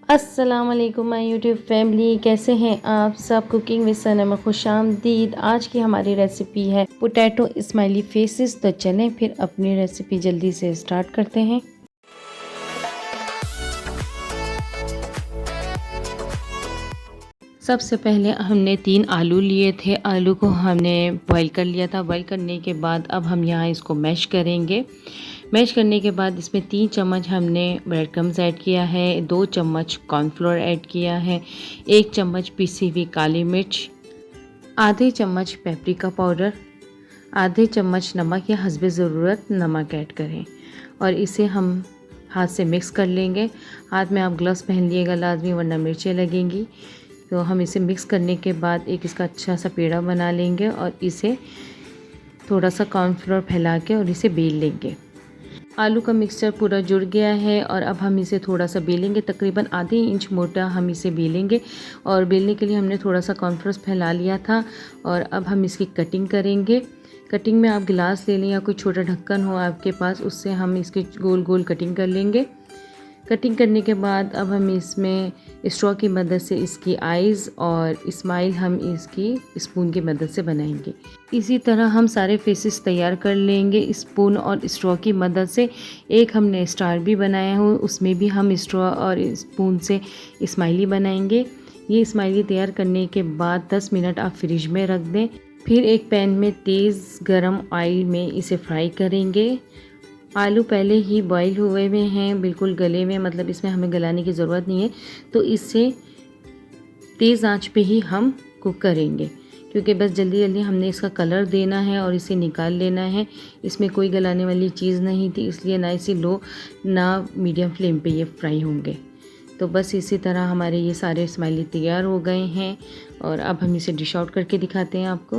अस्सलाम वालेकुम my YouTube family, कैसे हैं आप सब। कुकिंग विद सना में खुशामदीद। आज की हमारी रेसिपी है पोटैटो स्माइली फेसेस। तो चलें फिर अपनी रेसिपी जल्दी से स्टार्ट करते हैं। सबसे पहले हमने 3 आलू लिए थे। आलू को हमने बॉईल कर लिया था। बॉईल करने के बाद अब हम यहाँ इसको मैश करेंगे। मैश करने के बाद इसमें 3 चम्मच हमने ब्रेड क्रम्स ऐड किया है, 2 चम्मच कॉर्नफ्लोर ऐड किया है, 1 चम्मच पिसी हुई काली मिर्च, आधे चम्मच पेपरिका पाउडर, आधे चम्मच नमक या हस्बे ज़रूरत नमक ऐड करें और इसे हम हाथ से मिक्स कर लेंगे। हाथ में आप ग्लव्स पहन लिएगा लाजमी, वरना मिर्चें लगेंगी। तो हम इसे मिक्स करने के बाद एक इसका अच्छा सा पेड़ा बना लेंगे और इसे थोड़ा सा कॉर्नफ्लोर फैला के और इसे बेल लेंगे। आलू का मिक्सचर पूरा जुड़ गया है और अब हम इसे थोड़ा सा बेलेंगे। तकरीबन आधे इंच मोटा हम इसे बेलेंगे और बेलने के लिए हमने थोड़ा सा कॉर्नफ्लोर फैला लिया था। और अब हम इसकी कटिंग करेंगे। कटिंग में आप गिलास ले लें या कोई छोटा ढक्कन हो आपके पास, उससे हम इसकी गोल गोल कटिंग कर लेंगे। कटिंग करने के बाद अब हम इसमें स्ट्रॉ की मदद से इसकी आइज़ और स्माइल हम इसकी स्पून की मदद से बनाएंगे। इसी तरह हम सारे फेसेस तैयार कर लेंगे स्पून और स्ट्रॉ की मदद से। एक हमने स्टार भी बनाया हो, उसमें भी हम स्ट्रॉ और स्पून से स्माइली बनाएंगे। ये स्माइली तैयार करने के बाद 10 मिनट आप फ्रिज में रख दें। फिर एक पैन में तेज़ गरम ऑयल में इसे फ्राई करेंगे। आलू पहले ही बॉईल हुए हुए हैं, बिल्कुल गले हुए, मतलब इसमें हमें गलाने की ज़रूरत नहीं है। तो इससे तेज़ आंच पे ही हम कुक करेंगे, क्योंकि बस जल्दी जल्दी हमने इसका कलर देना है और इसे निकाल लेना है। इसमें कोई गलाने वाली चीज़ नहीं थी, इसलिए ना इसे लो ना मीडियम फ्लेम पे ये फ्राई होंगे। तो बस इसी तरह हमारे ये सारे स्माइली तैयार हो गए हैं और अब हम इसे डिश आउट करके दिखाते हैं आपको।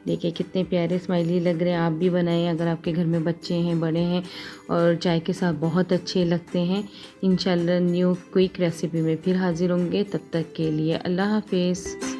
देखिए कितने प्यारे स्माइली लग रहे हैं। आप भी बनाएं अगर आपके घर में बच्चे हैं, बड़े हैं, और चाय के साथ बहुत अच्छे लगते हैं। इंशाल्लाह न्यू क्विक रेसिपी में फिर हाजिर होंगे। तब तक के लिए अल्लाह हाफिज़।